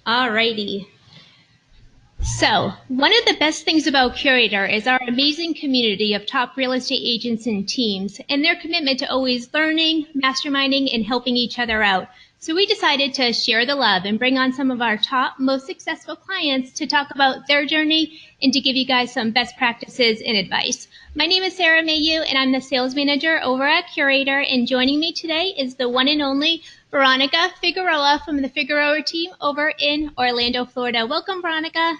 Alrighty. So, one of the best things about Curator is our amazing community of top real estate agents and teams, and their commitment to always learning, masterminding, and helping each other out. So we decided to share the love and bring on some of our top, most successful clients to talk about their journey and to give you guys some best practices and advice. My name is Sarah Mailloux, and I'm the sales manager over at Curator, and joining me today is the one and only Veronica Figueroa from the Figueroa Team over in Orlando, Florida. Welcome, Veronica.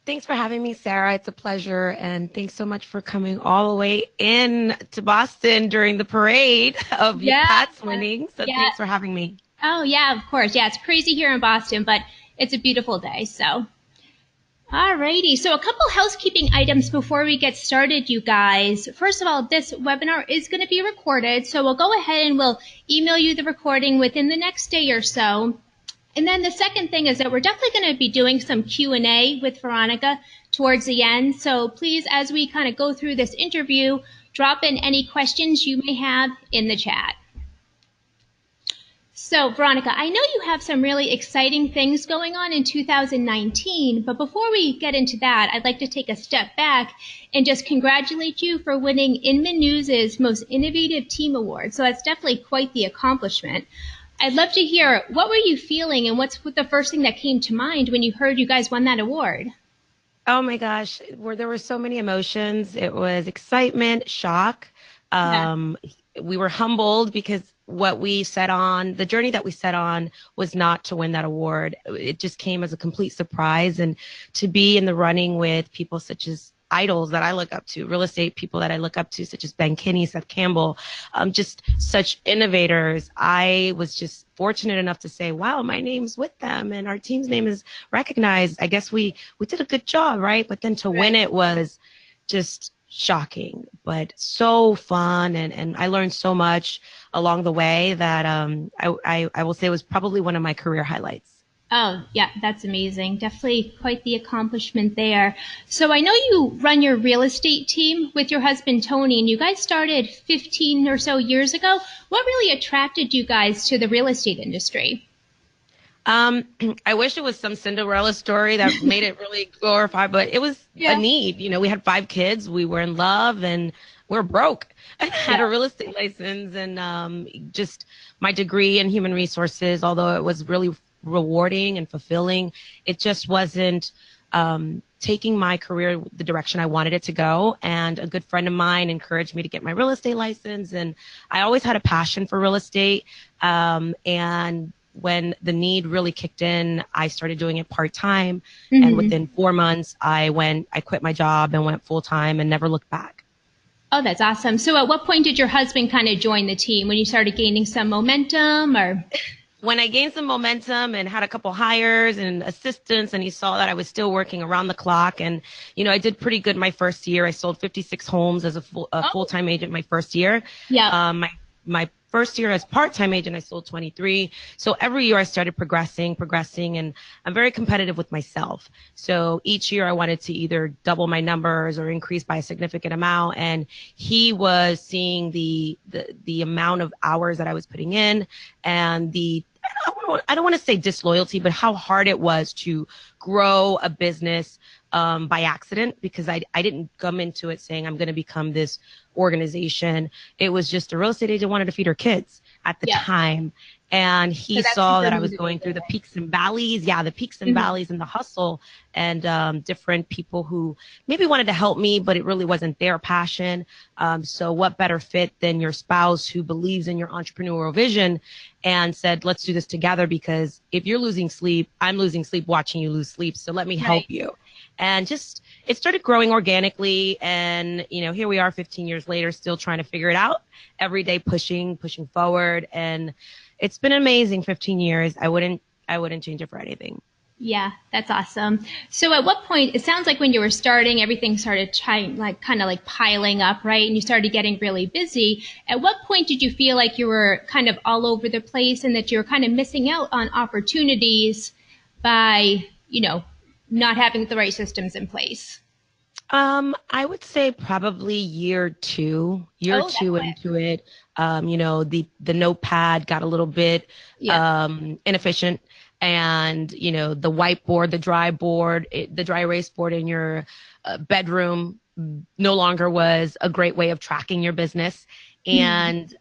Thanks for having me, Sarah. It's a pleasure. And thanks so much for coming all the way in to Boston during the parade of your Pats winning. So thanks for having me. Oh, yeah, of course. Yeah, it's crazy here in Boston, but it's a beautiful day. So, alrighty. So a couple housekeeping items before we get started, you guys. First of all, this webinar is going to be recorded. So we'll go ahead and we'll email you the recording within the next day or so. And then the second thing is that we're definitely going to be doing some Q&A with Veronica towards the end. So please, as we kind of go through this interview, drop in any questions you may have in the chat. So Veronica, I know you have some really exciting things going on in 2019, but before we get into that, I'd like to take a step back and just congratulate you for winning Inman News's Most Innovative Team Award. So that's definitely quite the accomplishment. I'd love to hear, what were you feeling and what's the first thing that came to mind when you heard you guys won that award? Oh my gosh, there were so many emotions. It was excitement, shock. We were humbled because what we set on, the journey that we set on was not to win that award. It just came as a complete surprise. And to be in the running with people such as idols that I look up to, real estate people that I look up to, such as Ben Kinney, Seth Campbell, just such innovators. I was just fortunate enough to say, wow, my name's with them and our team's name is recognized. I guess we did a good job, right? But then to win it was just shocking, but so fun. And I learned so much along the way that I will say it was probably one of my career highlights. Oh, yeah, that's amazing. Definitely quite the accomplishment there. So I know you run your real estate team with your husband, Tony, and you guys started 15 or so years ago. What really attracted you guys to the real estate industry? I wish it was some Cinderella story that made it really glorified, but it was a need. You know, we had 5 kids, we were in love, and we're broke. I had a real estate license and just my degree in human resources, although it was really rewarding and fulfilling, it just wasn't taking my career the direction I wanted it to go. And a good friend of mine encouraged me to get my real estate license. And I always had a passion for real estate. And when the need really kicked in, I started doing it part-time. Mm-hmm. And within 4 months, I quit my job and went full-time and never looked back. Oh, that's awesome. So at what point did your husband kind of join the team? When you started gaining some momentum or? When I gained some momentum and had a couple hires and assistants, and he saw that I was still working around the clock, and you know, I did pretty good my first year. I sold 56 homes as a full-time agent my first year. Yeah. My first year as part-time agent, I sold 23. So every year I started progressing, and I'm very competitive with myself. So each year I wanted to either double my numbers or increase by a significant amount. And he was seeing the amount of hours that I was putting in and I don't want to say disloyalty, but how hard it was to grow a business by accident, because I didn't come into it saying I'm going to become this organization. It was just a real estate agent wanted to feed her kids at the time. And he saw that I was going through the peaks and valleys. Yeah, the peaks and valleys and the hustle and different people who maybe wanted to help me, but it really wasn't their passion. So what better fit than your spouse who believes in your entrepreneurial vision and said, let's do this together, because if you're losing sleep, I'm losing sleep watching you lose sleep. So let me help you. And just, it started growing organically. And, you know, here we are 15 years later, still trying to figure it out every day, pushing forward. And it's been amazing 15 years. I wouldn't change it for anything. Yeah, that's awesome. So at what point, it sounds like when you were starting, everything started kind of piling up, right? And you started getting really busy. At what point did you feel like you were kind of all over the place and that you were kind of missing out on opportunities by, you know, not having the right systems in place? I would say probably year two into it. You know, the notepad got a little bit inefficient. and, you know, the whiteboard, the dry erase board in your bedroom no longer was a great way of tracking your business. And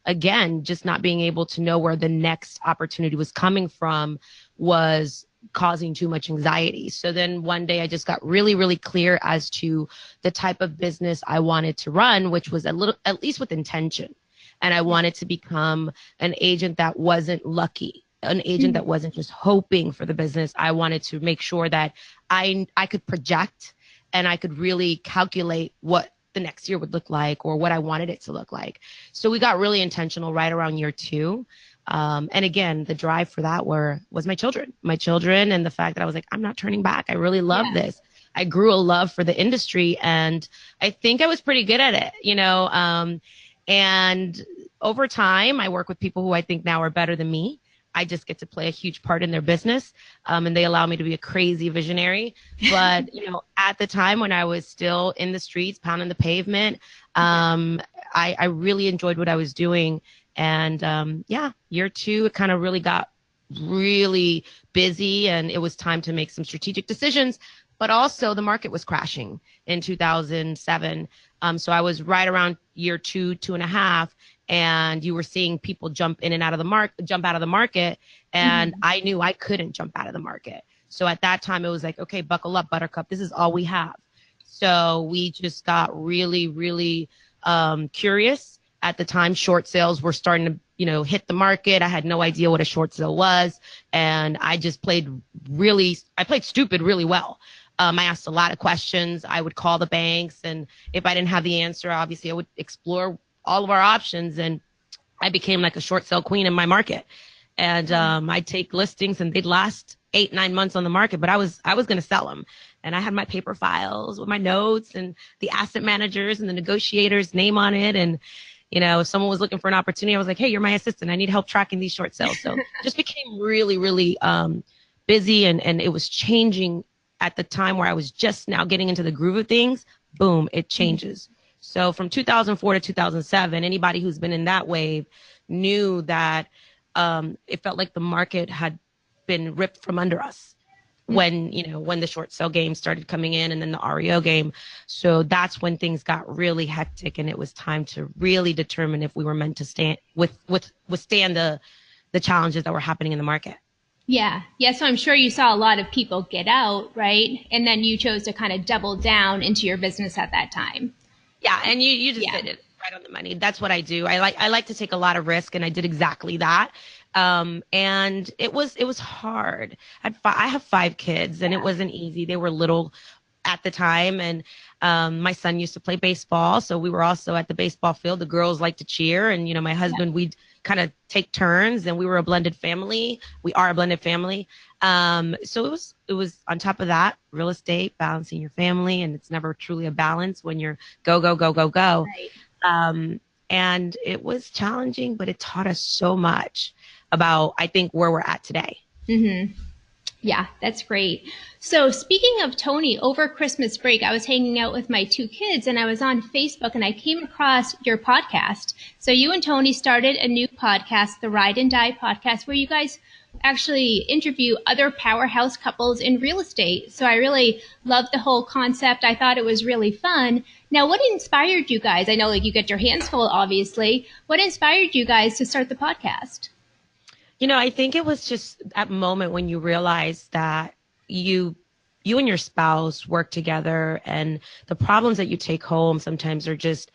again, just not being able to know where the next opportunity was coming from was causing too much anxiety. So then one day I just got really, really clear as to the type of business I wanted to run, which was at least with intention. And I wanted to become an agent that wasn't lucky, an agent that wasn't just hoping for the business. I wanted to make sure that I could project and I could really calculate what the next year would look like or what I wanted it to look like. So we got really intentional right around year 2. And again, the drive for that was my children, and the fact that I was like, I'm not turning back. I really love this. I grew a love for the industry, and I think I was pretty good at it, you know. And over time, I work with people who I think now are better than me. I just get to play a huge part in their business, and they allow me to be a crazy visionary. But, you know, at the time when I was still in the streets, pounding the pavement, I really enjoyed what I was doing. And year 2, it kind of really got really busy, and it was time to make some strategic decisions. But also the market was crashing in 2007. So I was right around year 2, 2.5. And you were seeing people jump out of the market. And I knew I couldn't jump out of the market. So at that time, it was like, okay, buckle up, Buttercup. This is all we have. So we just got really, really curious. At the time, short sales were starting to, you know, hit the market. I had no idea what a short sale was. And I just played stupid really well. I asked a lot of questions. I would call the banks. And if I didn't have the answer, obviously I would explore all of our options, and I became like a short sale queen in my market. And I'd take listings and they'd last 8-9 months on the market, but I was going to sell them. And I had my paper files with my notes and the asset managers and the negotiators' name on it. And, you know, if someone was looking for an opportunity, I was like, hey, you're my assistant. I need help tracking these short sales. So just became really, really busy, and it was changing at the time where I was just now getting into the groove of things. Boom, it changes. So from 2004 to 2007, anybody who's been in that wave knew that it felt like the market had been ripped from under us when the short sale game started coming in, and then the REO game. So that's when things got really hectic, and it was time to really determine if we were meant to withstand the challenges that were happening in the market. Yeah. So I'm sure you saw a lot of people get out, right? And then you chose to kind of double down into your business at that time. Yeah, and you just hit it right on the money. That's what I do. I like to take a lot of risk, and I did exactly that. And it was hard. I have 5 kids, and it wasn't easy. They were little at the time, and my son used to play baseball, so we were also at the baseball field. The girls like to cheer, and you know, my husband, we'd kind of take turns, and we were a blended family. We are a blended family. So it was on top of that, real estate, balancing your family, and it's never truly a balance when you're go. Right. And it was challenging, but it taught us so much about, I think, where we're at today. Yeah, that's great. So speaking of Tony, over Christmas break, I was hanging out with my 2 kids, and I was on Facebook, and I came across your podcast. So you and Tony started a new podcast, the Ride and Die podcast, where you guys actually interview other powerhouse couples in real estate. So I really loved the whole concept. I thought it was really fun. Now, what inspired you guys? I know like you get your hands full, obviously. What inspired you guys to start the podcast? You know, I think it was just that moment when you realize that you and your spouse work together, and the problems that you take home sometimes are just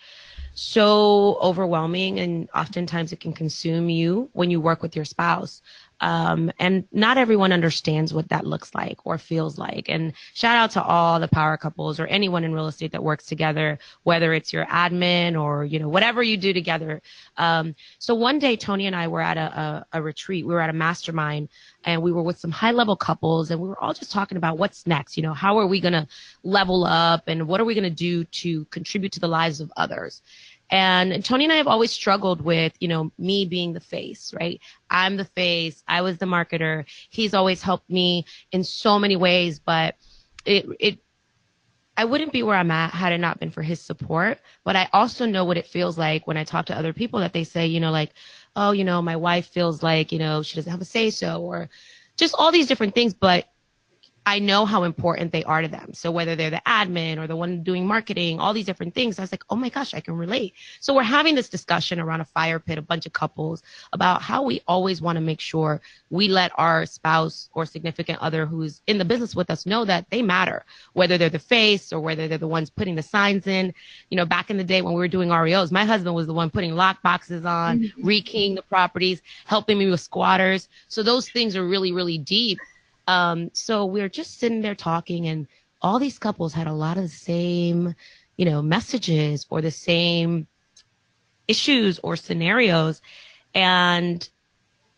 so overwhelming, and oftentimes it can consume you when you work with your spouse. And not everyone understands what that looks like or feels like. And shout out to all the power couples or anyone in real estate that works together, whether it's your admin or, you know, whatever you do together. So one day, Tony and I were at a retreat. We were at a mastermind, and we were with some high level couples, and we were all just talking about what's next. You know, how are we going to level up, and what are we going to do to contribute to the lives of others? And Tony and I have always struggled with, you know, me being the face, right? I'm the face. I was the marketer. He's always helped me in so many ways, but I wouldn't be where I'm at had it not been for his support. But I also know what it feels like when I talk to other people that they say, you know, like, oh, you know, my wife feels like, you know, she doesn't have a say so, or just all these different things. But I know how important they are to them. So whether they're the admin or the one doing marketing, all these different things, I was like, oh my gosh, I can relate. So we're having this discussion around a fire pit, a bunch of couples, about how we always want to make sure we let our spouse or significant other who's in the business with us know that they matter, whether they're the face or whether they're the ones putting the signs in. You know, back in the day when we were doing REOs, my husband was the one putting lock boxes on, rekeying the properties, helping me with squatters. So those things are really, really deep. So we're just sitting there talking, and all these couples had a lot of the same, you know, messages or the same issues or scenarios. And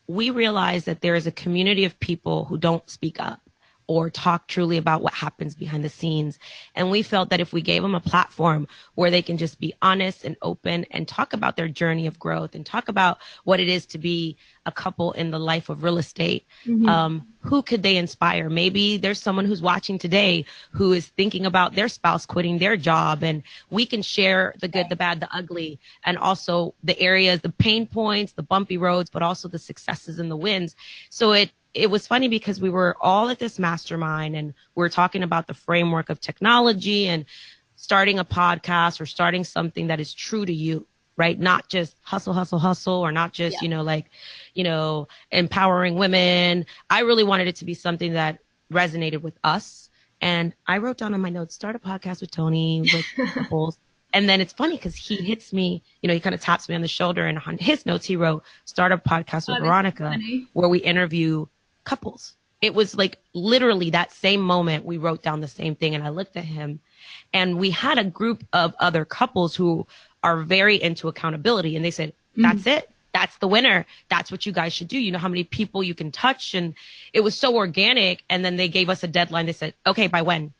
we realized that there is a community of people who don't speak up or talk truly about what happens behind the scenes. And we felt that if we gave them a platform where they can just be honest and open and talk about their journey of growth and talk about what it is to be a couple in the life of real estate, who could they inspire? Maybe there's someone who's watching today who is thinking about their spouse quitting their job, and we can share the good, the bad, the ugly, and also the areas, the pain points, the bumpy roads, but also the successes and the wins. So it was funny because we were all at this mastermind and we were talking about the framework of technology and starting a podcast or starting something that is true to you, right? Not just hustle, hustle, hustle, or not just, you know, like, you know, empowering women. I really wanted it to be something that resonated with us. And I wrote down on my notes, start a podcast with Tony, with couples. And then it's funny because he hits me, you know, he kind of taps me on the shoulder, and on his notes, he wrote, start a podcast with Veronica, where we interview couples. It was like literally that same moment we wrote down the same thing. And I looked at him, and we had a group of other couples who are very into accountability. And they said, that's it. That's the winner. That's what you guys should do. You know how many people you can touch. And it was so organic. And then they gave us a deadline. They said, okay, by when?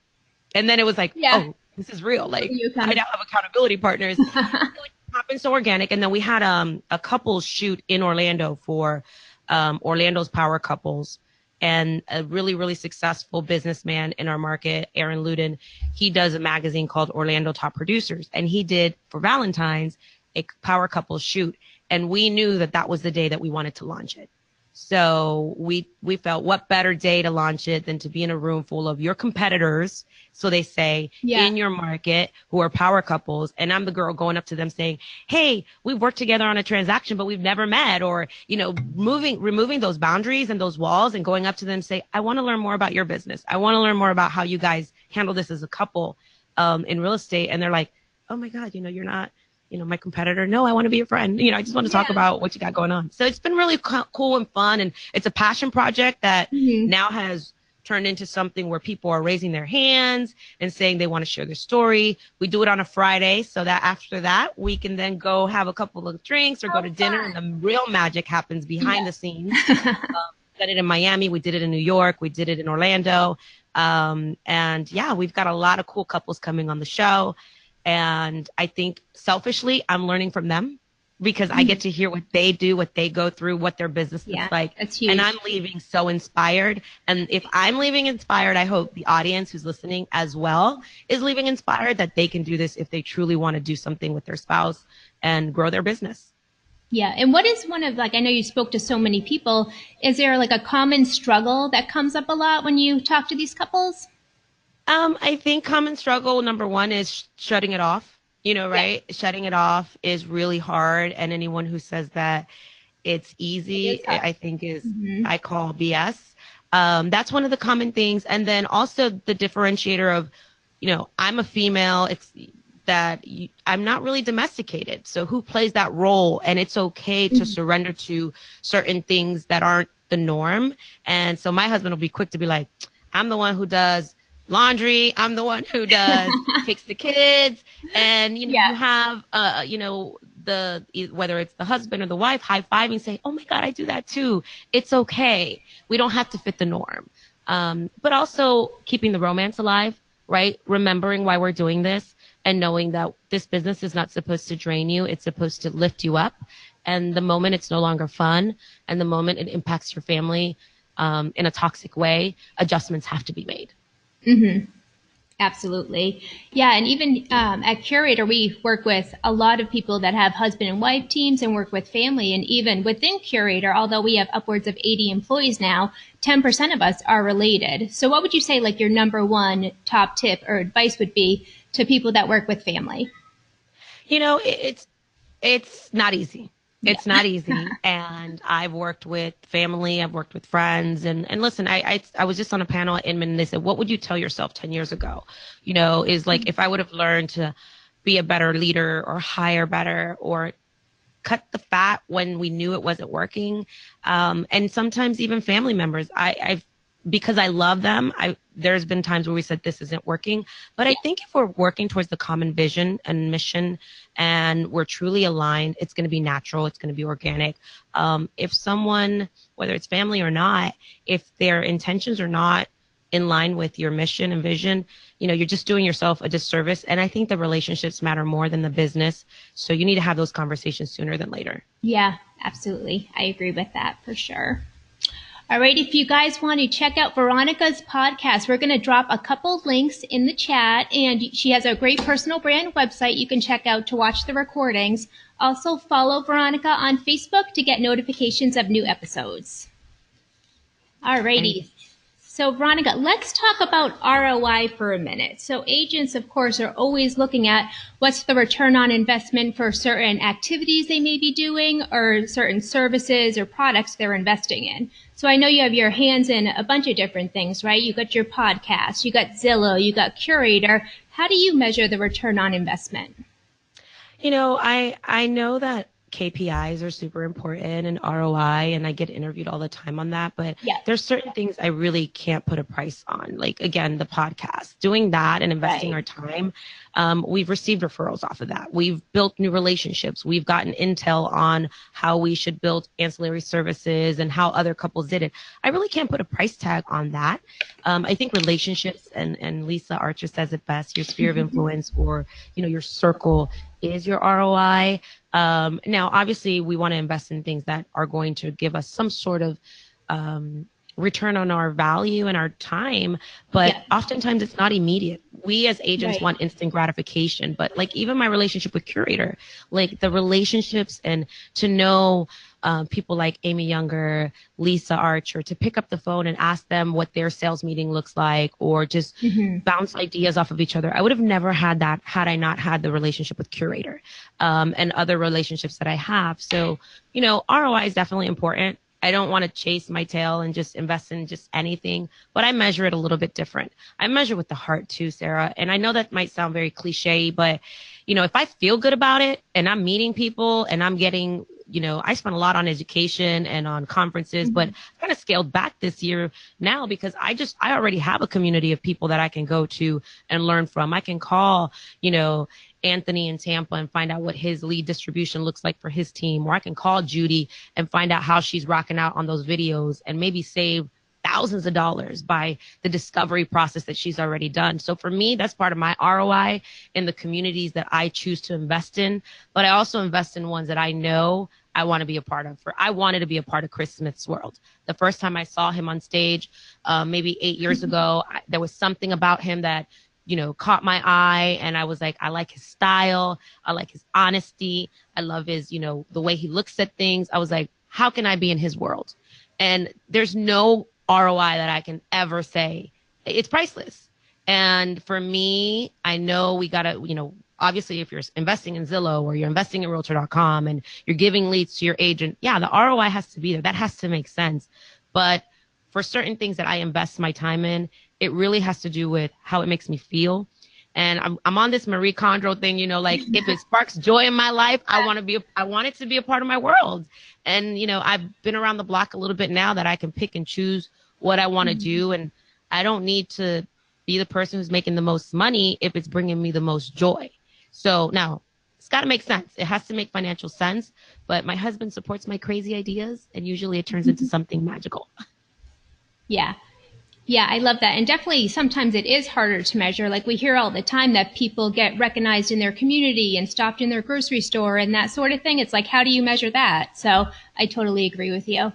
And then it was like, oh, this is real. Like, I now have accountability partners. It happened so organic. And then we had a couples shoot in Orlando for Orlando's Power Couples, and a really, really successful businessman in our market, Aaron Luden. He does a magazine called Orlando Top Producers, and he did for Valentine's a power couples shoot. And we knew that that was the day that we wanted to launch it. So we felt what better day to launch it than to be in a room full of your competitors, so they say, in your market, who are power couples. And I'm the girl going up to them saying, hey, we've worked together on a transaction, but we've never met. Or, you know, removing those boundaries and those walls and going up to them and say, I want to learn more about your business. I want to learn more about how you guys handle this as a couple in real estate. And they're like, oh my God, you know, you're not, you know, my competitor. No, I want to be your friend. You know, I just want to talk about what you got going on. So it's been really cool and fun. And it's a passion project that now has turned into something where people are raising their hands and saying they want to share their story. We do it on a Friday, so that after that, we can then go have a couple of drinks or go to dinner, and the real magic happens behind the scenes. We did it in Miami. We did it in New York. We did it in Orlando. And yeah, we've got a lot of cool couples coming on the show. And I think selfishly, I'm learning from them because I get to hear what they do, what they go through, what their business is like. That's huge. And I'm leaving so inspired. And if I'm leaving inspired, I hope the audience who's listening as well is leaving inspired that they can do this if they truly want to do something with their spouse and grow their business. Yeah. And what is one of, like, I know you spoke to so many people. Is there like a common struggle that comes up a lot when you talk to these couples? I think common struggle number one is shutting it off, you know, right? Yeah. Shutting it off is really hard. And anyone who says that it's easy, I think is, I call BS. That's one of the common things. And then also the differentiator of, you know, I'm a female. It's that I'm not really domesticated. So who plays that role? And it's okay to surrender to certain things that aren't the norm. And so my husband will be quick to be like, I'm the one who does laundry. I'm the one who does takes the kids. And, you know, you have, you know, whether it's the husband or the wife high-fiving, say, oh my God, I do that too. It's okay. We don't have to fit the norm. But also keeping the romance alive, right? Remembering why we're doing this and knowing that this business is not supposed to drain you. It's supposed to lift you up. And the moment it's no longer fun and the moment it impacts your family in a toxic way, adjustments have to be made. Absolutely. Yeah. And even at Curator, we work with a lot of people that have husband and wife teams and work with family. And even within Curator, although we have upwards of 80 employees now, 10% of us are related. So what would you say like your number one top tip or advice would be to people that work with family? It's not easy. Yeah. It's not easy. And I've worked with family, I've worked with friends. And listen, I was just on a panel at Inman and they said, what would you tell yourself 10 years ago? Is like, if I would have learned to be a better leader or hire better or cut the fat when we knew it wasn't working. And sometimes even family members, because I love them, there's been times where we said this isn't working. But I think if we're working towards the common vision and mission and we're truly aligned, it's going to be natural. It's going to be organic. If someone, whether it's family or not, if their intentions are not in line with your mission and vision, you're just doing yourself a disservice. And I think the relationships matter more than the business. So you need to have those conversations sooner than later. Yeah, absolutely. I agree with that for sure. All right, if you guys want to check out Veronica's podcast, we're going to drop a couple links in the chat, and she has a great personal brand website you can check out to watch the recordings. Also, follow Veronica on Facebook to get notifications of new episodes. All righty. So, Veronica, let's talk about ROI for a minute. So agents, of course, are always looking at what's the return on investment for certain activities they may be doing or certain services or products they're investing in. So I know you have your hands in a bunch of different things, right? You got your podcast, you got Zillow, you got Curator. How do you measure the return on investment? I know that KPIs are super important and ROI, and I get interviewed all the time on that. But there's certain things I really can't put a price on. Like, again, the podcast, doing that and investing our time. We've received referrals off of that. We've built new relationships. We've gotten intel on how we should build ancillary services and how other couples did it. I really can't put a price tag on that. I think relationships, and Lisa Archer says it best, your sphere of influence or, your circle is your ROI. Now, obviously, we want to invest in things that are going to give us some sort of return on our value and our time, but oftentimes it's not immediate. We as agents want instant gratification, but like even my relationship with Curator, like the relationships and to know people like Amy Younger, Lisa Archer, to pick up the phone and ask them what their sales meeting looks like, or just bounce ideas off of each other. I would have never had that had I not had the relationship with Curator and other relationships that I have. So, ROI is definitely important. I don't want to chase my tail and just invest in just anything, but I measure it a little bit different. I measure with the heart too, Sarah. And I know that might sound very cliche, but, if I feel good about it and I'm meeting people and I'm getting, I spent a lot on education and on conferences, but I kind of scaled back this year now because I already have a community of people that I can go to and learn from. I can call, Anthony in Tampa and find out what his lead distribution looks like for his team, or I can call Judy and find out how she's rocking out on those videos and maybe save thousands of dollars by the discovery process that she's already done. So for me, that's part of my ROI in the communities that I choose to invest in, but I also invest in ones that I know I want to be a part of. I wanted to be a part of Chris Smith's world. The first time I saw him on stage, maybe 8 years ago, there was something about him that caught my eye, and I was like, I like his style. I like his honesty. I love his, the way he looks at things. I was like, how can I be in his world? And there's no ROI that I can ever say. It's priceless. And for me, I know we got to, obviously if you're investing in Zillow or you're investing in realtor.com and you're giving leads to your agent, the ROI has to be there. That has to make sense. But for certain things that I invest my time in, it really has to do with how it makes me feel. And I'm on this Marie Kondo thing, like if it sparks joy in my life, I want it to be a part of my world. And, I've been around the block a little bit now that I can pick and choose what I want to do. And I don't need to be the person who's making the most money if it's bringing me the most joy. So now it's got to make sense. It has to make financial sense. But my husband supports my crazy ideas, and usually it turns into something magical. Yeah. Yeah, I love that. And definitely sometimes it is harder to measure. Like we hear all the time that people get recognized in their community and stopped in their grocery store and that sort of thing. It's like, how do you measure that? So I totally agree with you.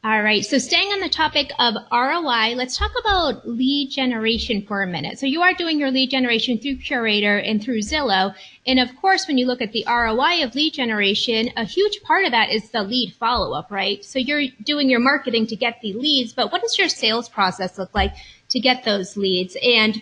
All right. So staying on the topic of ROI, let's talk about lead generation for a minute. So you are doing your lead generation through Curator and through Zillow. And of course, when you look at the ROI of lead generation, a huge part of that is the lead follow-up, right? So you're doing your marketing to get the leads, but what does your sales process look like to get those leads? And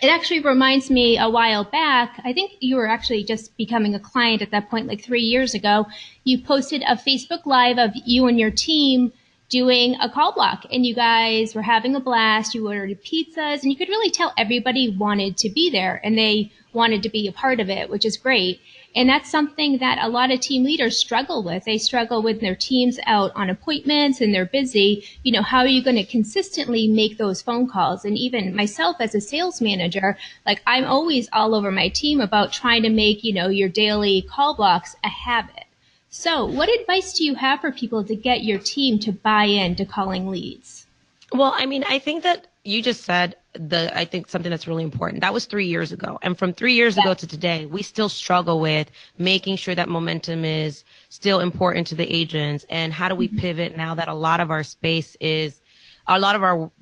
it actually reminds me a while back, I think you were actually just becoming a client at that point, like 3 years ago. You posted a Facebook Live of you and your team doing a call block, and you guys were having a blast. You ordered pizzas, and you could really tell everybody wanted to be there and they wanted to be a part of it, which is great. And that's something that a lot of team leaders struggle with. They struggle with their teams out on appointments and they're busy. You know, how are you going to consistently make those phone calls? And even myself as a sales manager, like I'm always all over my team about trying to make, you know, your daily call blocks a habit. So what advice do you have for people to get your team to buy in to calling leads? Well, I mean, I think that you just said I think something that's really important. That was 3 years ago. And from 3 years ago to today, we still struggle with making sure that momentum is still important to the agents. And how do we pivot now that a lot of our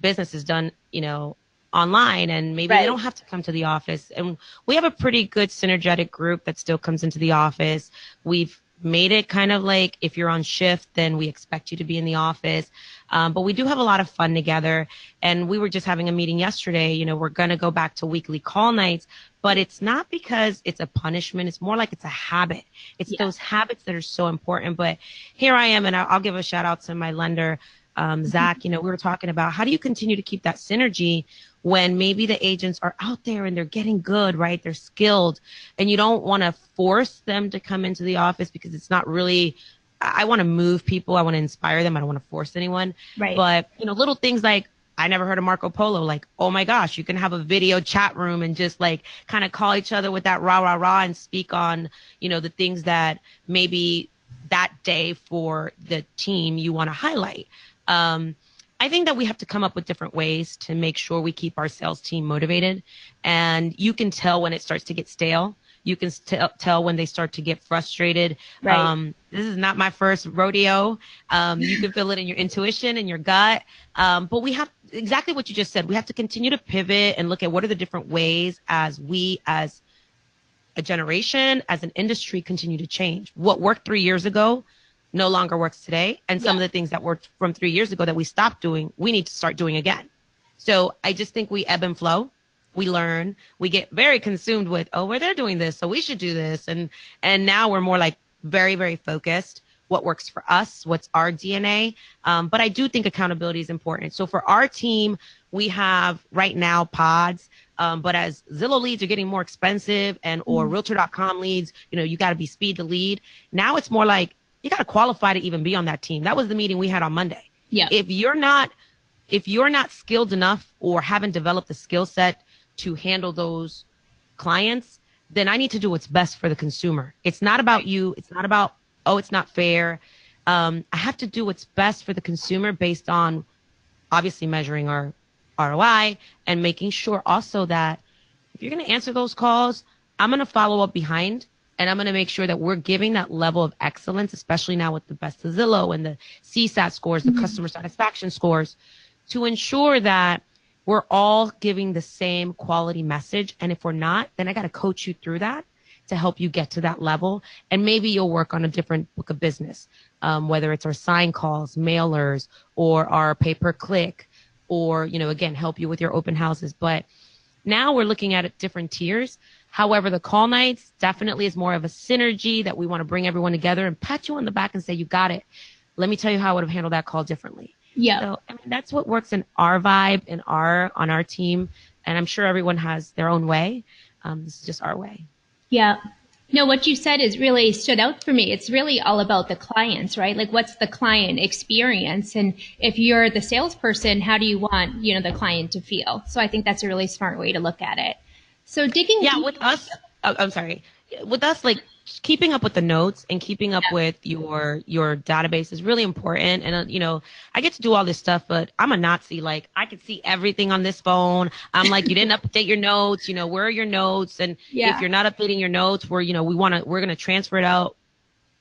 business is done, you know, online, and maybe they don't have to come to the office. And we have a pretty good synergetic group that still comes into the office. We've made it kind of like if you're on shift, then we expect you to be in the office. But we do have a lot of fun together. And we were just having a meeting yesterday. You know, we're going to go back to weekly call nights, but it's not because it's a punishment. It's more like it's a habit. It's those habits that are so important. But here I am, and I'll give a shout out to my lender, Zach. You know, we were talking about how do you continue to keep that synergy when maybe the agents are out there and they're getting good, right? They're skilled, and you don't want to force them to come into the office because it's not really, I want to move people. I want to inspire them. I don't want to force anyone. Right. But, you know, little things like, I never heard of Marco Polo. Like, oh my gosh, you can have a video chat room and just like kind of call each other with that rah, rah, rah and speak on, you know, the things that maybe that day for the team you want to highlight. I think that we have to come up with different ways to make sure we keep our sales team motivated. And you can tell when it starts to get stale. You can tell when they start to get frustrated. Right. This is not my first rodeo. You can feel it in your intuition and your gut. But we have exactly what you just said. We have to continue to pivot and look at what are the different ways as we, as a generation, as an industry, continue to change. What worked 3 years ago no longer works today. And some of the things that worked from 3 years ago that we stopped doing, we need to start doing again. So I just think we ebb and flow. We learn, we get very consumed with, oh, well, they're doing this, so we should do this. And now we're more like very, very focused. What works for us? What's our DNA? But I do think accountability is important. So for our team, we have right now pods. But as Zillow leads are getting more expensive or Realtor.com leads, you know, you got to be speed to lead. Now it's more like, you got to qualify to even be on that team. That was the meeting we had on Monday. Yeah. If you're not skilled enough or haven't developed the skill set to handle those clients, then I need to do what's best for the consumer. It's not about you. It's not about, oh, it's not fair. I have to do what's best for the consumer based on obviously measuring our ROI and making sure also that if you're going to answer those calls, I'm going to follow up behind. And I'm going to make sure that we're giving that level of excellence, especially now with the Best of Zillow and the CSAT scores, the customer satisfaction scores, to ensure that we're all giving the same quality message. And if we're not, then I got to coach you through that to help you get to that level. And maybe you'll work on a different book of business, whether it's our sign calls, mailers, or our pay-per-click, or, you know, again, help you with your open houses. But now we're looking at it different tiers. However, the call nights definitely is more of a synergy that we want to bring everyone together and pat you on the back and say, you got it. Let me tell you how I would have handled that call differently. Yeah. So I mean, that's what works in our vibe and on our team. And I'm sure everyone has their own way. This is just our way. Yeah. No, what you said is really stood out for me. It's really all about the clients, right? Like, what's the client experience? And if you're the salesperson, how do you want, you know, the client to feel? So I think that's a really smart way to look at it. So digging deep, with us, I'm sorry. With us, like keeping up with the notes and keeping up with your database is really important. And, you know, I get to do all this stuff, but I'm a Nazi. Like, I can see everything on this phone. I'm like, you didn't update your notes. You know, where are your notes? And if you're not updating your notes, we're going to transfer it out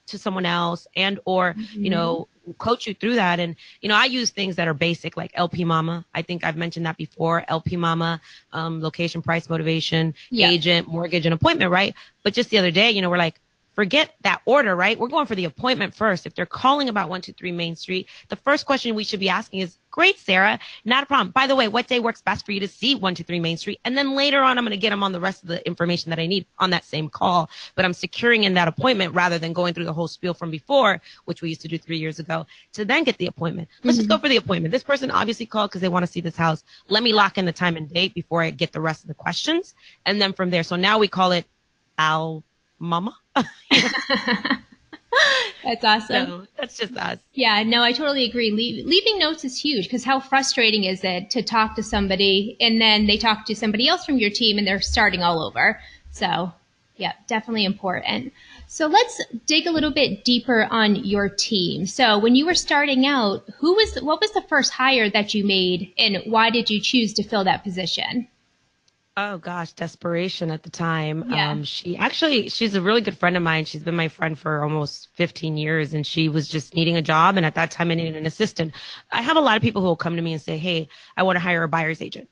to someone else and or, you know, coach you through that. And, you know, I use things that are basic like LP Mama. I think I've mentioned that before. LP Mama, location, price, motivation, agent, mortgage, and appointment, right? But just the other day, you know, we're like, forget that order, right? We're going for the appointment first. If they're calling about 123 Main Street, the first question we should be asking is, great, Sarah, not a problem. By the way, what day works best for you to see 123 Main Street? And then later on, I'm going to get them on the rest of the information that I need on that same call. But I'm securing in that appointment rather than going through the whole spiel from before, which we used to do 3 years ago, to then get the appointment. Let's just go for the appointment. This person obviously called because they want to see this house. Let me lock in the time and date before I get the rest of the questions. And then from there, so now we call it Al Mama. That's awesome. So that's just us. Yeah, no, I totally agree. Leaving notes is huge because how frustrating is it to talk to somebody and then they talk to somebody else from your team and they're starting all over. So yeah, definitely important. So let's dig a little bit deeper on your team. So when you were starting out, what was the first hire that you made and why did you choose to fill that position? Oh gosh, desperation at the time. Yeah. She's a really good friend of mine. She's been my friend for almost 15 years and she was just needing a job. And at that time I needed an assistant. I have a lot of people who will come to me and say, hey, I want to hire a buyer's agent.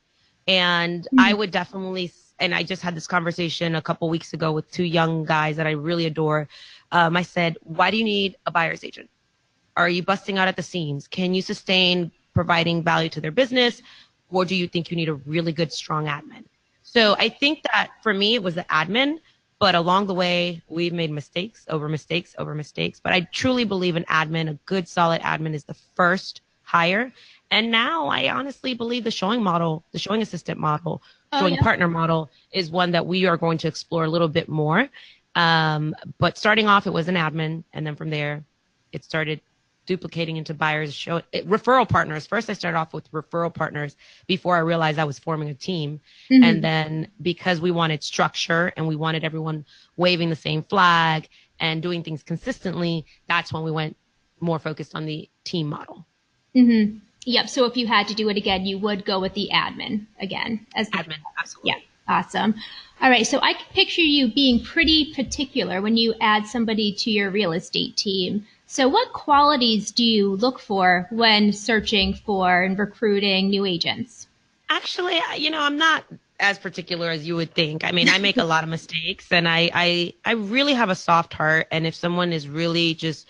And I would definitely, and I just had this conversation a couple weeks ago with two young guys that I really adore. I said, why do you need a buyer's agent? Are you busting out at the seams? Can you sustain providing value to their business? Or do you think you need a really good, strong admin? So I think that for me, it was the admin, but along the way, we've made mistakes over mistakes over mistakes. But I truly believe an admin, a good, solid admin is the first hire. And now I honestly believe the showing model, the showing assistant model, showing partner model is one that we are going to explore a little bit more. But starting off, it was an admin. And then from there, it started duplicating into referral partners. First, I started off with referral partners before I realized I was forming a team. And then because we wanted structure and we wanted everyone waving the same flag and doing things consistently, that's when we went more focused on the team model. Yep. So if you had to do it again, you would go with the admin again. As admin, absolutely. Yeah. Awesome. All right. So I can picture you being pretty particular when you add somebody to your real estate team. So what qualities do you look for when searching for and recruiting new agents? Actually, you know, I'm not as particular as you would think. I mean, I make a lot of mistakes and I really have a soft heart. And if someone is really just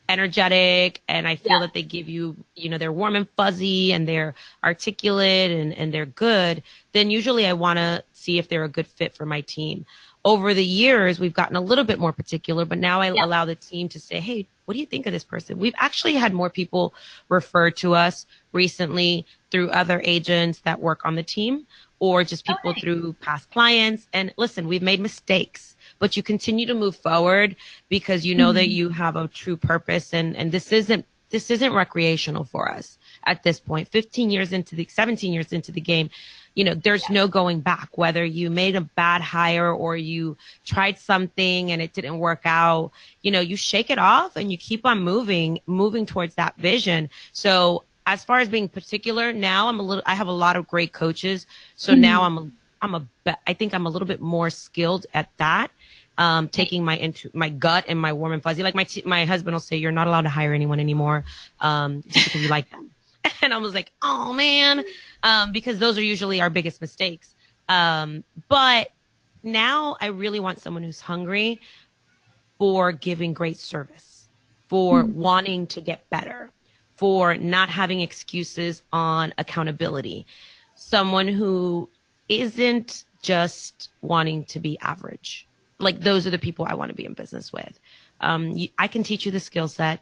energetic and I feel that they give you, you know, they're warm and fuzzy and they're articulate and they're good, then usually I want to see if they're a good fit for my team. Over the years, we've gotten a little bit more particular, but now I allow the team to say, hey, what do you think of this person? We've actually had more people refer to us recently through other agents that work on the team or just people through past clients. And listen, we've made mistakes, but you continue to move forward because you know that you have a true purpose. And this isn't recreational for us at this point. 17 years into the game, you know, there's no going back, whether you made a bad hire or you tried something and it didn't work out, you know, you shake it off and you keep on moving towards that vision. So as far as being particular, now I have a lot of great coaches. So now I think I'm a little bit more skilled at that. Taking my gut and my warm and fuzzy, like my husband will say, you're not allowed to hire anyone anymore, just because you like them. And I was like, oh man, because those are usually our biggest mistakes. But now I really want someone who's hungry for giving great service, for wanting to get better, for not having excuses on accountability. Someone who isn't just wanting to be average. Like those are the people I want to be in business with. I can teach you the skill set.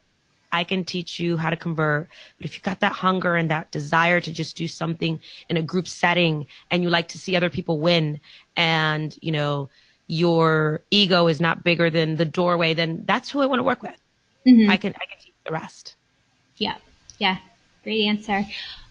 I can teach you how to convert. But if you've got that hunger and that desire to just do something in a group setting and you like to see other people win and, you know, your ego is not bigger than the doorway, then that's who I want to work with. I can teach the rest. Yeah. Yeah. Great answer.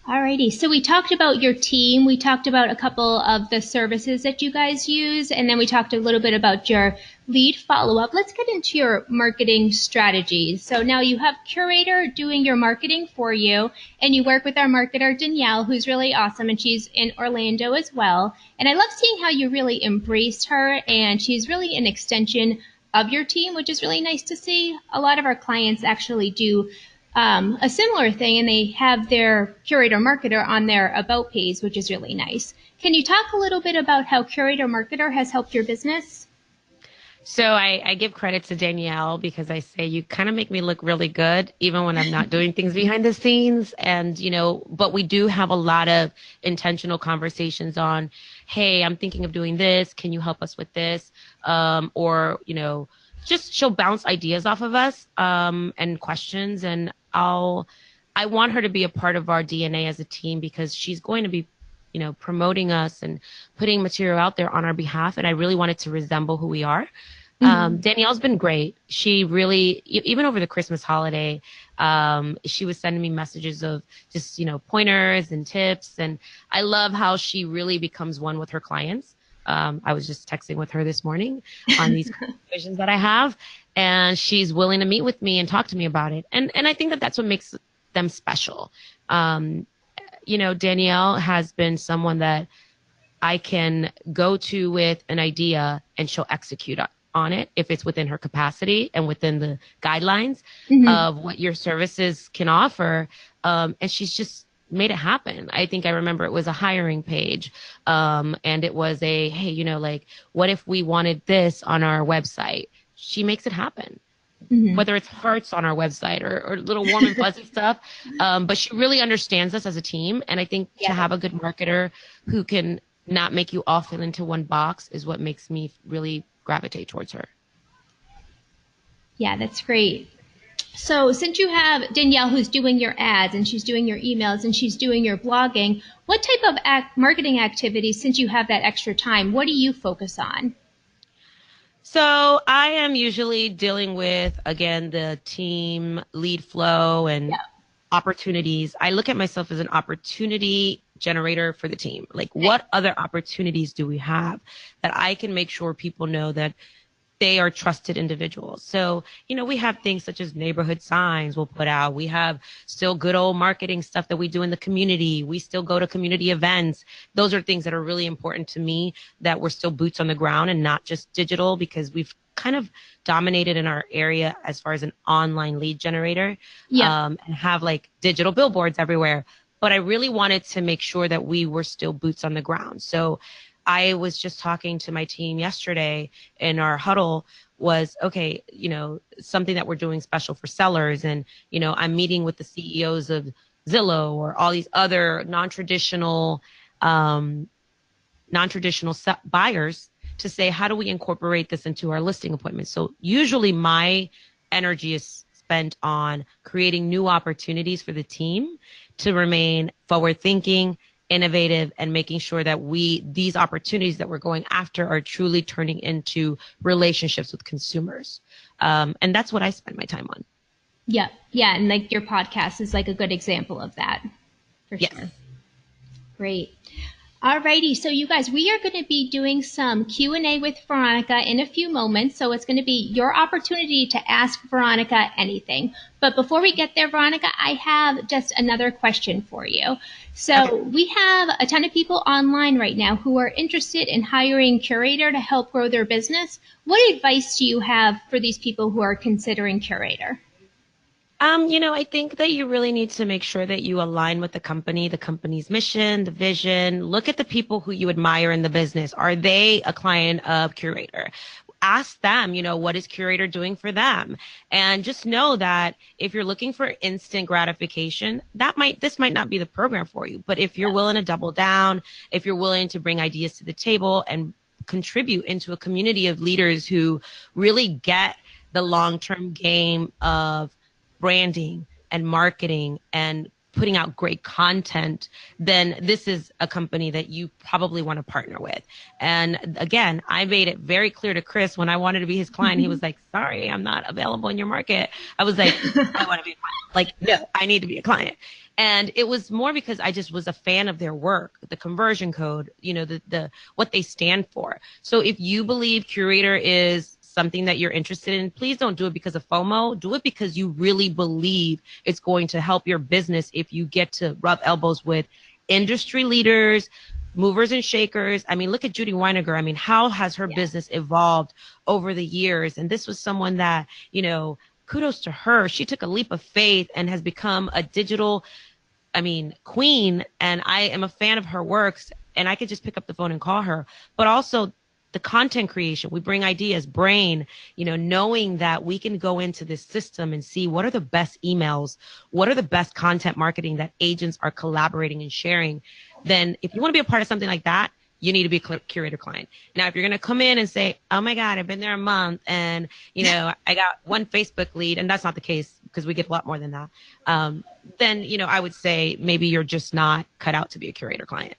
Alrighty. So we talked about your team. We talked about a couple of the services that you guys use. And then we talked a little bit about your lead follow-up. Let's get into your marketing strategies. So now you have Curator doing your marketing for you. And you work with our marketer, Danielle, who's really awesome. And she's in Orlando as well. And I love seeing how you really embraced her. And she's really an extension of your team, which is really nice to see. A lot of our clients actually do a similar thing, and they have their Curator Marketer on their About page, which is really nice. Can you talk a little bit about how Curator Marketer has helped your business? So I give credit to Danielle because I say you kind of make me look really good, even when I'm not doing things behind the scenes. And, but we do have a lot of intentional conversations on, hey, I'm thinking of doing this. Can you help us with this? Or, just she'll bounce ideas off of us and questions. And I want her to be a part of our DNA as a team because she's going to be promoting us and putting material out there on our behalf. And I really want it to resemble who we are. Danielle's been great. She really, even over the Christmas holiday, she was sending me messages of just, pointers and tips. And I love how she really becomes one with her clients. I was just texting with her this morning on these visions that I have, and she's willing to meet with me and talk to me about it. And I think that that's what makes them special. Danielle has been someone that I can go to with an idea and she'll execute on it if it's within her capacity and within the guidelines of what your services can offer. And she's just made it happen. I think I remember it was a hiring page. And it was hey, what if we wanted this on our website? She makes it happen. Whether it's hearts on our website or little warm and fuzzy stuff. But she really understands us as a team. And I think to have a good marketer who can not make you all fit into one box is what makes me really gravitate towards her. Yeah, that's great. So since you have Danielle who's doing your ads and she's doing your emails and she's doing your blogging, what type of marketing activities, since you have that extra time, what do you focus on? So I am usually dealing with, again, the team lead flow and opportunities. I look at myself as an opportunity generator for the team. Like, what other opportunities do we have that I can make sure people know that they are trusted individuals? So, we have things such as neighborhood signs we'll put out. We have still good old marketing stuff that we do in the community. We still go to community events. Those are things that are really important to me, that we're still boots on the ground and not just digital, because we've kind of dominated in our area as far as an online lead generator and have like digital billboards everywhere. But I really wanted to make sure that we were still boots on the ground. So I was just talking to my team yesterday in our huddle was, okay, something that we're doing special for sellers. And, I'm meeting with the CEOs of Zillow or all these other non-traditional buyers to say, how do we incorporate this into our listing appointments? So usually my energy is spent on creating new opportunities for the team to remain forward thinking, innovative, and making sure that these opportunities that we're going after are truly turning into relationships with consumers. And that's what I spend my time on. Yeah. And like your podcast is like a good example of that. For sure. Great. Alrighty, so you guys, we are going to be doing some Q&A with Veronica in a few moments. So it's going to be your opportunity to ask Veronica anything. But before we get there, Veronica, I have just another question for you. So we have a ton of people online right now who are interested in hiring Curator to help grow their business. What advice do you have for these people who are considering Curator? I think that you really need to make sure that you align with the company's mission, the vision. Look at the people who you admire in the business. Are they a client of Curator? Ask them, what is Curator doing for them? And just know that if you're looking for instant gratification, this might not be the program for you. But if you're willing to double down, if you're willing to bring ideas to the table and contribute into a community of leaders who really get the long-term game of branding and marketing and putting out great content, then this is a company that you probably want to partner with. And again, I made it very clear to Chris when I wanted to be his client. He was like, sorry, I'm not available in your market. I was like, I want to be a client. Like, no, I need to be a client. And it was more because I just was a fan of their work, the conversion code, the what they stand for. So if you believe Curator is something that you're interested in, please don't do it because of FOMO. Do it because you really believe it's going to help your business if you get to rub elbows with industry leaders, movers and shakers. I mean, look at Judy Weiniger. I mean, how has her business evolved over the years? And this was someone that, you know, kudos to her. She took a leap of faith and has become a digital, queen. And I am a fan of her works, and I could just pick up the phone and call her. But also the content creation, we bring ideas, brain, you know, knowing that we can go into this system and see what are the best emails, what are the best content marketing that agents are collaborating and sharing. Then if you want to be a part of something like that, you need to be a Curator client. Now, if you're going to come in and say, oh my God, I've been there a month and, you know, I got one Facebook lead, and that's not the case because we get a lot more than that. Then, you know, I would say maybe you're just not cut out to be a Curator client.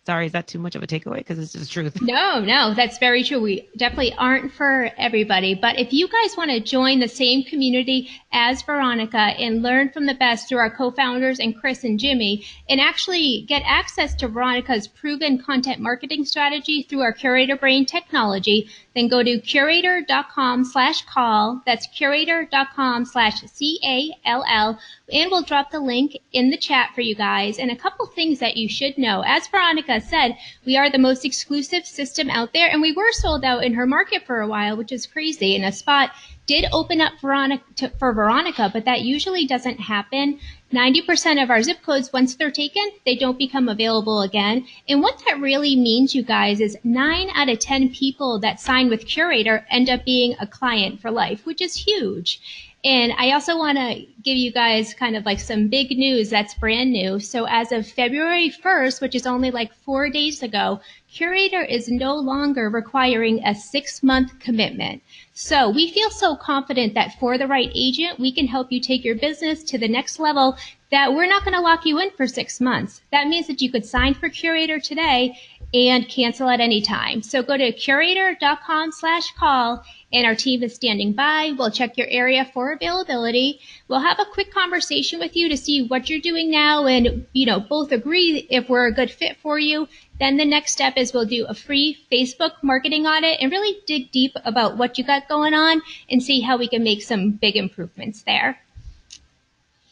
Sorry, is that too much of a takeaway? Because it's the truth. No, that's very true. We definitely aren't for everybody. But if you guys want to join the same community as Veronica and learn from the best through our co-founders and Chris and Jimmy, and actually get access to Veronica's proven content marketing strategy through our Curator Brain technology, then go to curator.com/call. That's curator.com/CALL. And we'll drop the link in the chat for you guys. And a couple things that you should know. As Veronica said, we are the most exclusive system out there, and we were sold out in her market for a while, which is crazy. And a spot did open up for Veronica, but that usually doesn't happen. 90% of our zip codes, once they're taken, they don't become available again. And what that really means, you guys, is 9 out of 10 people that sign with Curator end up being a client for life, which is huge. And I also want to give you guys kind of like some big news that's brand new. So as of February 1st, which is only like 4 days ago, Curator is no longer requiring a 6-month commitment. So we feel so confident that for the right agent, we can help you take your business to the next level, that we're not going to lock you in for 6 months. That means that you could sign for Curator today and cancel at any time. So go to curator.com/call, and our team is standing by. We'll check your area for availability. We'll have a quick conversation with you to see what you're doing now and, you know, both agree if we're a good fit for you. Then the next step is we'll do a free Facebook marketing audit and really dig deep about what you got going on and see how we can make some big improvements there.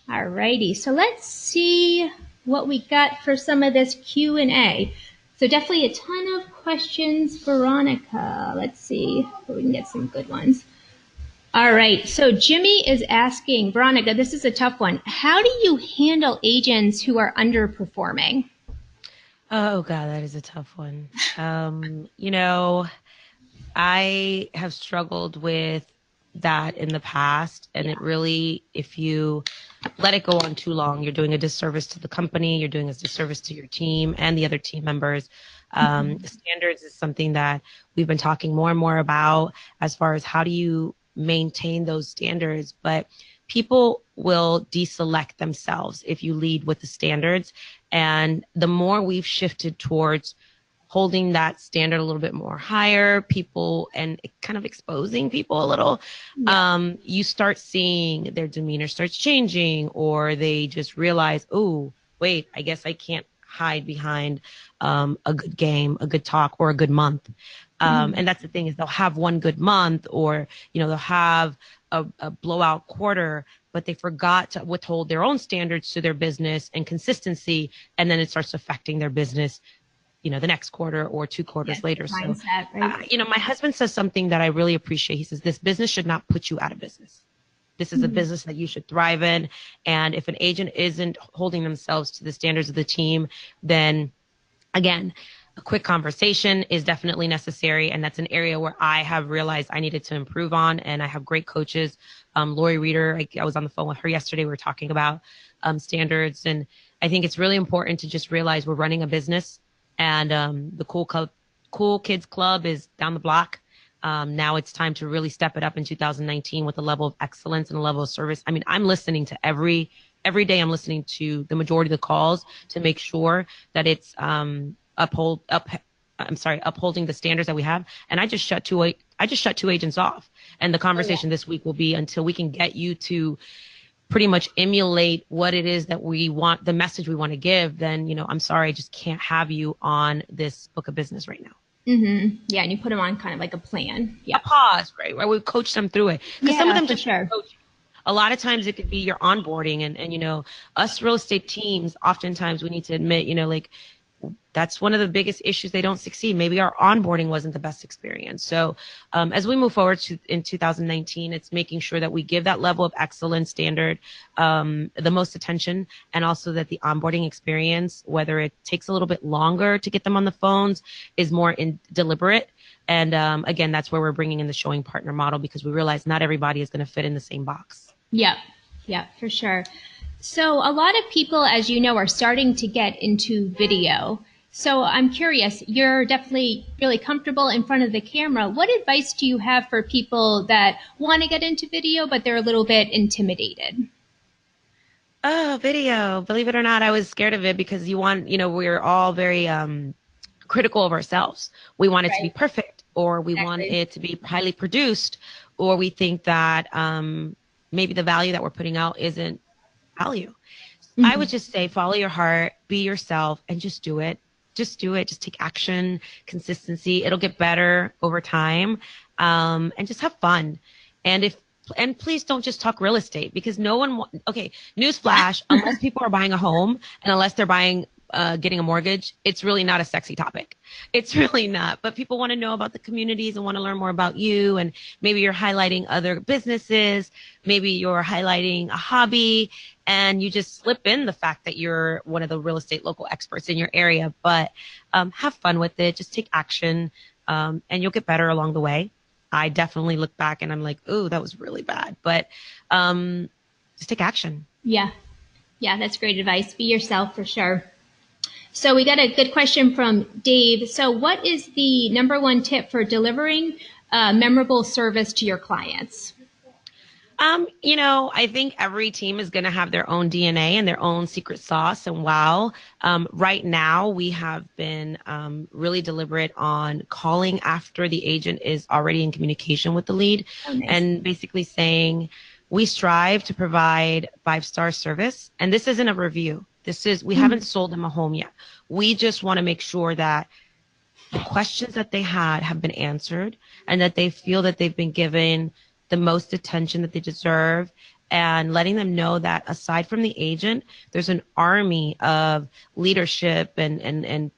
Alrighty, so let's see what we got for some of this Q&A. So definitely a ton of questions, Veronica. Let's see if we can get some good ones. All right, so Jimmy is asking, Veronica, this is a tough one. How do you handle agents who are underperforming? Oh God, that is a tough one. You know, I have struggled with that in the past, and it really, if you let it go on too long, you're doing a disservice to the company, you're doing a disservice to your team and the other team members. Standards is something that we've been talking more and more about as far as how do you maintain those standards, but people will deselect themselves if you lead with the standards. And the more we've shifted towards holding that standard a little bit more higher, people, and kind of exposing people a little, you start seeing their demeanor starts changing, or they just realize, oh, wait, I guess I can't hide behind a good game, a good talk, or a good month. And that's the thing, is they'll have one good month, or, you know, they'll have a blowout quarter, but they forgot to withhold their own standards to their business and consistency. And then it starts affecting their business, you know, the next quarter or 2 quarters later. Mindset, so, right? you know, my husband says something that I really appreciate. He says, this business should not put you out of business. This is a business that you should thrive in. And if an agent isn't holding themselves to the standards of the team, then again, a quick conversation is definitely necessary. And that's an area where I have realized I needed to improve on. And I have great coaches. Lori Reeder, I was on the phone with her yesterday. We were talking about standards. And I think it's really important to just realize we're running a business. And the Cool Kids Club is down the block. Now it's time to really step it up in 2019 with a level of excellence and a level of service. I mean, I'm listening to every day. I'm listening to the majority of the calls to make sure that it's upholding the standards that we have. And I just shut two agents off. And the conversation this week will be until we can get you to pretty much emulate what it is that we want, the message we want to give. Then, you know, I'm sorry, I just can't have you on this book of business right now. Yeah, and you put them on kind of like a plan. Yeah, a pause, right? Where we coach them through it, because some of them just coach. A lot of times it could be your onboarding, and you know, us real estate teams, oftentimes we need to admit, you know, like that's one of the biggest issues they don't succeed. Maybe our onboarding wasn't the best experience. So as we move forward in 2019, it's making sure that we give that level of excellence standard the most attention, and also that the onboarding experience, whether it takes a little bit longer to get them on the phones, is more deliberate. And again, that's where we're bringing in the showing partner model, because we realize not everybody is going to fit in the same box. Yeah, for sure. So a lot of people, as you know, are starting to get into video. So I'm curious, you're definitely really comfortable in front of the camera. What advice do you have for people that want to get into video, but they're a little bit intimidated? Oh, video. Believe it or not, I was scared of it because we're all very critical of ourselves. We want it to be perfect, or we want it to be highly produced, or we think that maybe the value that we're putting out isn't value. Mm-hmm. I would just say follow your heart, be yourself, and just do it. Just do it. Just take action, consistency. It'll get better over time. And just have fun. And please don't just talk real estate, because newsflash, unless people are buying a home and unless they're getting a mortgage, it's really not a sexy topic. It's really not. But people want to know about the communities and want to learn more about you. And maybe you're highlighting other businesses. Maybe you're highlighting a hobby, and you just slip in the fact that you're one of the real estate local experts in your area. But have fun with it. Just take action, and you'll get better along the way. I definitely look back and I'm like, ooh, that was really bad. But just take action. Yeah, that's great advice. Be yourself, for sure. So we got a good question from Dave. So what is the number one tip for delivering memorable service to your clients? I think every team is going to have their own DNA and their own secret sauce. And wow, right now we have been really deliberate on calling after the agent is already in communication with the lead. Oh, nice. And basically saying we strive to provide 5-star service. And this isn't a review. We haven't sold them a home yet. We just want to make sure that the questions that they had have been answered, and that they feel that they've been given the most attention that they deserve, and letting them know that aside from the agent, there's an army of leadership and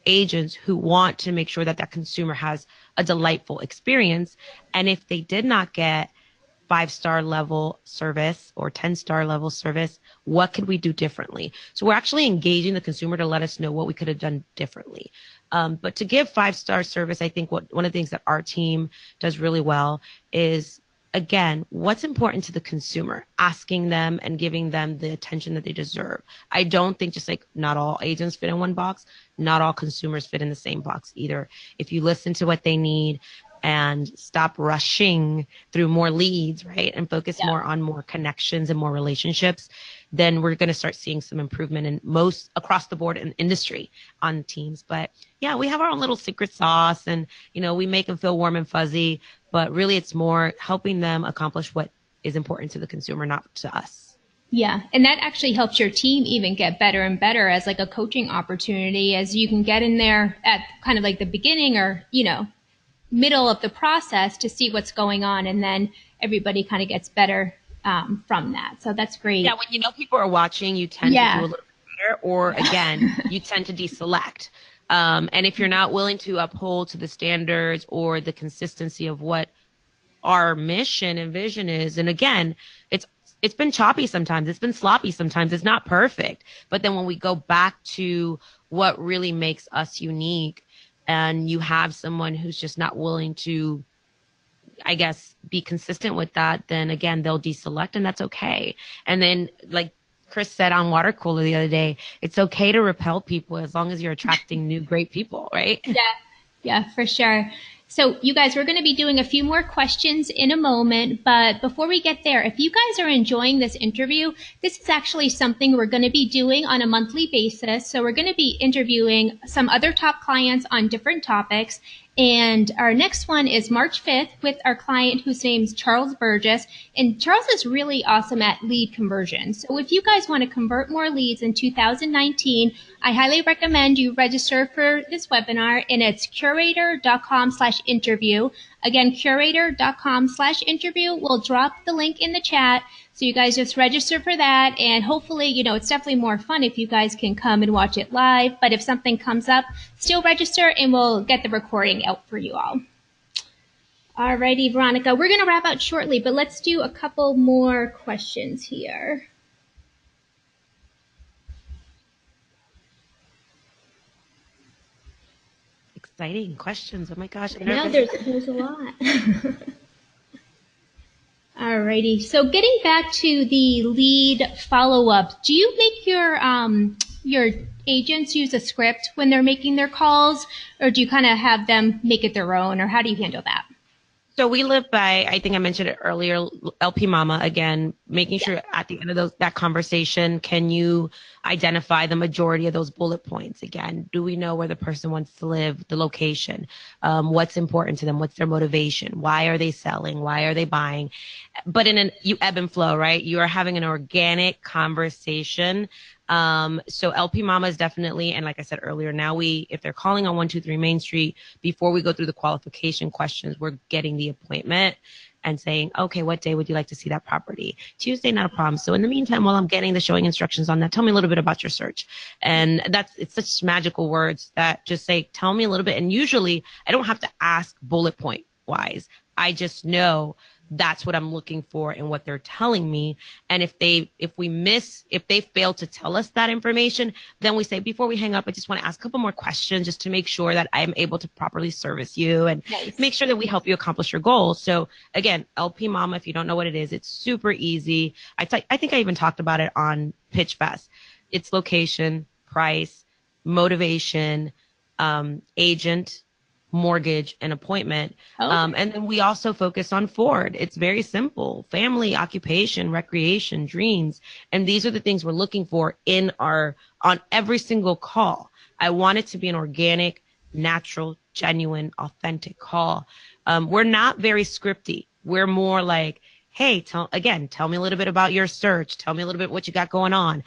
agents who want to make sure that that consumer has a delightful experience. And if they did not get 5-star level service or 10-star level service, what could we do differently? So we're actually engaging the consumer to let us know what we could have done differently. But to give 5-star service, I think one of the things that our team does really well is, again, what's important to the consumer, asking them and giving them the attention that they deserve. I don't think, just like not all agents fit in one box, not all consumers fit in the same box either. If you listen to what they need and stop rushing through more leads, right, and focus more on more connections and more relationships, then we're going to start seeing some improvement in most across the board in industry on teams. But yeah, we have our own little secret sauce, and we make them feel warm and fuzzy, but really it's more helping them accomplish what is important to the consumer, not to us. Yeah, and that actually helps your team even get better and better as like a coaching opportunity, as you can get in there at kind of like the beginning or middle of the process to see what's going on, and then everybody kind of gets better from that. So that's great. Yeah, when people are watching, you tend to do a little bit better, or again, you tend to deselect. And if you're not willing to uphold to the standards or the consistency of what our mission and vision is, and again, it's been choppy sometimes, it's been sloppy sometimes, it's not perfect. But then when we go back to what really makes us unique, and you have someone who's just not willing to, I guess, be consistent with that, then again, they'll deselect, and that's okay. And then, like Chris said on Water Cooler the other day, it's okay to repel people as long as you're attracting new, great people, right? Yeah, for sure. So you guys, we're going to be doing a few more questions in a moment, but before we get there, if you guys are enjoying this interview, this is actually something we're going to be doing on a monthly basis. So we're going to be interviewing some other top clients on different topics. And our next one is March 5th with our client whose name's Charles Burgess. And Charles is really awesome at lead conversion. So if you guys want to convert more leads in 2019, I highly recommend you register for this webinar, and it's curator.com/interview. Again, curator.com/interview. We'll drop the link in the chat. So you guys just register for that. And hopefully, it's definitely more fun if you guys can come and watch it live. But if something comes up, still register and we'll get the recording out for you all. Alrighty, Veronica, we're going to wrap out shortly, but let's do a couple more questions here. Exciting questions. Oh my gosh. I know there's a lot. Alrighty, so getting back to the lead follow-up, do you make your agents use a script when they're making their calls, or do you kind of have them make it their own, or how do you handle that? So we live by, I think I mentioned it earlier, LP Mama, again, making sure at the end of that conversation, can you identify the majority of those bullet points? Again, do we know where the person wants to live, the location, what's important to them, what's their motivation, why are they selling, why are they buying? But you ebb and flow, right? You are having an organic conversation. So LP Mama is definitely, and like I said earlier, now if they're calling on 123 Main Street, before we go through the qualification questions, we're getting the appointment and saying, okay, what day would you like to see that property? Tuesday, not a problem. So in the meantime, while I'm getting the showing instructions on that, tell me a little bit about your search. And it's such magical words that just say, tell me a little bit. And usually I don't have to ask bullet point wise. I just know that's what I'm looking for and what they're telling me. And if they fail to tell us that information, then we say, before we hang up, I just want to ask a couple more questions just to make sure that I'm able to properly service you and make sure that we help you accomplish your goals. So again, LP Mama, if you don't know what it is, it's super easy. I think I even talked about it on PitchFest. It's location, price, motivation, agent, mortgage, and appointment. Okay. And then we also focus on Ford. It's very simple: family, occupation, recreation, dreams. And these are the things we're looking for on every single call. I want it to be an organic, natural, genuine, authentic call. We're not very scripty. We're more like, hey, tell me a little bit about your search. Tell me a little bit what you got going on.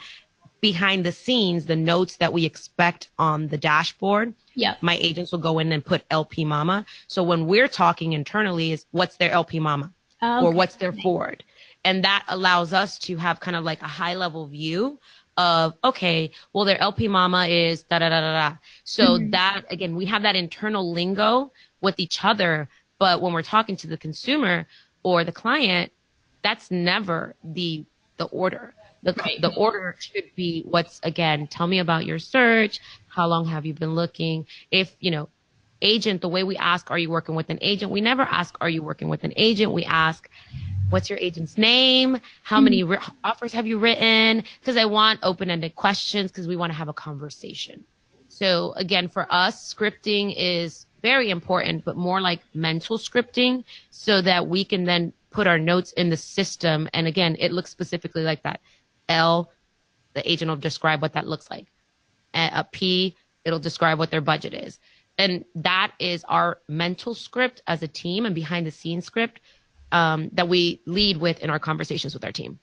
Behind the scenes, the notes that we expect on the dashboard, my agents will go in and put LP Mama. So when we're talking internally is what's their LP Mama or what's their Ford. And that allows us to have kind of like a high level view of, okay, well, their LP Mama is da da da da da. So that, again, we have that internal lingo with each other. But when we're talking to the consumer or the client, that's never the order. The order should be tell me about your search. How long have you been looking? If, agent, the way we ask, are you working with an agent? We never ask, are you working with an agent? We ask, what's your agent's name? How many offers have you written? Because I want open-ended questions because we want to have a conversation. So again, for us, scripting is very important, but more like mental scripting so that we can then put our notes in the system. And again, it looks specifically like that. L, the agent will describe what that looks like. A P, it'll describe what their budget is. And that is our mental script as a team and behind the scenes script that we lead with in our conversations with our team.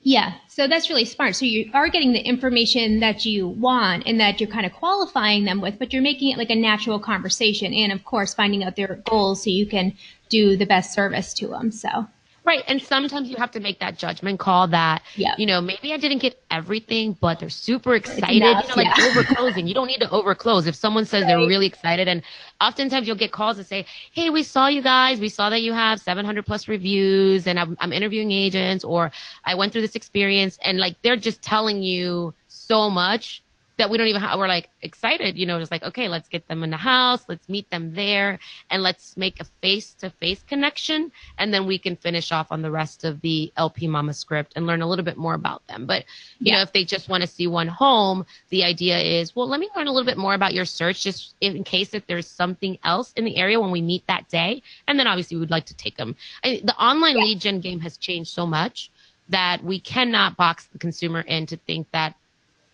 Yeah, so that's really smart. So you are getting the information that you want and that you're kind of qualifying them with, but you're making it like a natural conversation and, of course, finding out their goals so you can do the best service to them. So. Right. And sometimes you have to make that judgment call that, maybe I didn't get everything, but they're super excited. Overclosing. You don't need to overclose. If someone says they're really excited, and oftentimes you'll get calls that say, hey, we saw you guys. We saw that you have 700 plus reviews and I'm interviewing agents, or I went through this experience, and they're just telling you so much that we don't even we're excited, just okay, let's get them in the house, let's meet them there, and let's make a face-to-face connection, and then we can finish off on the rest of the LP Mama script and learn a little bit more about them. But, you know, if they just want to see one home, the idea is, well, let me learn a little bit more about your search, just in case that there's something else in the area when we meet that day. And then obviously we would like to take them. The online lead gen game has changed so much that we cannot box the consumer in to think that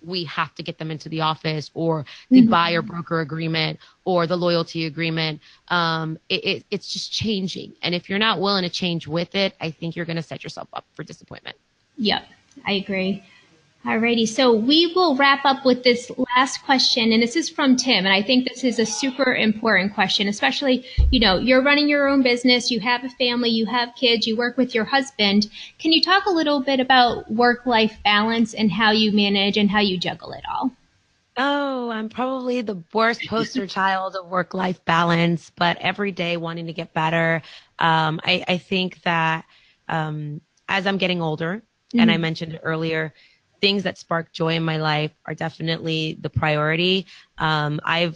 we have to get them into the office or the buyer broker agreement or the loyalty agreement. It's just changing. And if you're not willing to change with it, I think you're going to set yourself up for disappointment. Yep, I agree. Alrighty, so we will wrap up with this last question, and this is from Tim, and I think this is a super important question, especially, you're running your own business, you have a family, you have kids, you work with your husband. Can you talk a little bit about work-life balance and how you manage and how you juggle it all? Oh, I'm probably the worst poster child of work-life balance, but every day wanting to get better. I think that as I'm getting older, and I mentioned it earlier, things that spark joy in my life are definitely the priority. I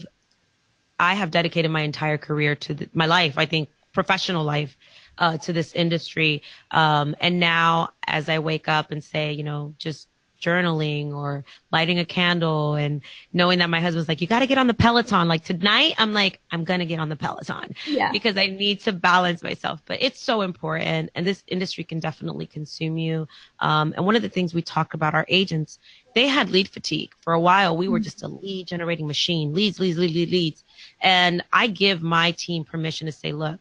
have dedicated my entire career to my life, I think professional life, to this industry. And now as I wake up and say, just journaling or lighting a candle and knowing that my husband's like, you got to get on the Peloton. Like tonight, I'm like, I'm going to get on the Peloton because I need to balance myself. But it's so important. And this industry can definitely consume you. And one of the things we talk about our agents, they had lead fatigue. For a while, we were just a lead generating machine, leads. And I give my team permission to say, look,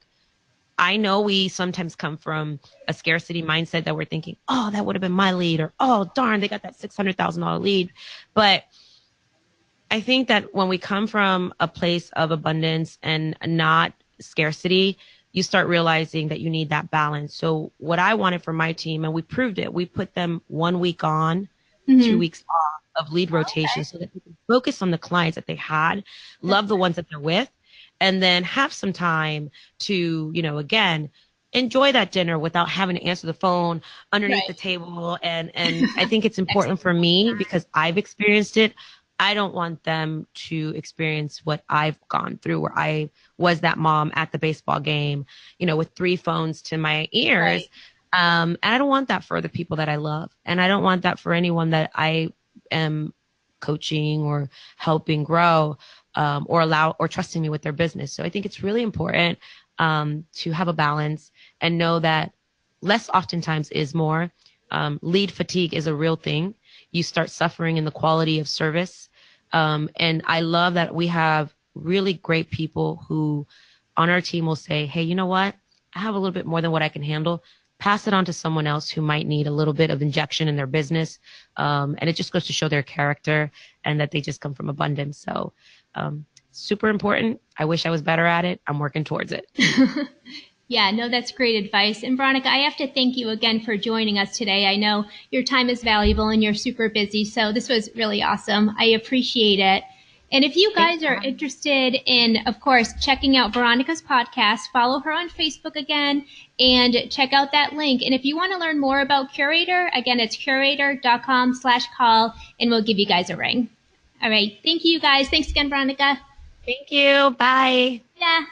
I know we sometimes come from a scarcity mindset that we're thinking, oh, that would have been my lead, or, oh, darn, they got that $600,000 lead. But I think that when we come from a place of abundance and not scarcity, you start realizing that you need that balance. So what I wanted for my team, and we proved it, we put them 1 week on, 2 weeks off of lead rotation so that they can focus on the clients that they had, love the ones that they're with, and then have some time to, again, enjoy that dinner without having to answer the phone underneath the table. And I think it's important for me because I've experienced it. I don't want them to experience what I've gone through, where I was that mom at the baseball game, with 3 phones to my ears. And I don't want that for the people that I love. And I don't want that for anyone that I am coaching or helping grow, or trusting me with their business. So I think it's really important to have a balance and know that less oftentimes is more. Lead fatigue is a real thing. You start suffering in the quality of service. And I love that we have really great people who on our team will say, hey, you know what? I have a little bit more than what I can handle. Pass it on to someone else who might need a little bit of injection in their business. And it just goes to show their character and that they just come from abundance. So super important. I wish I was better at it. I'm working towards it. Yeah, no, that's great advice. And Veronica, I have to thank you again for joining us today. I know your time is valuable and you're super busy, so this was really awesome. I appreciate it. And if you guys are interested in, of course, checking out Veronica's podcast, follow her on Facebook again and check out that link. And if you want to learn more about Curator, again, it's curator.com/call and we'll give you guys a ring. All right. Thank you guys. Thanks again, Veronica. Thank you. Bye. Yeah.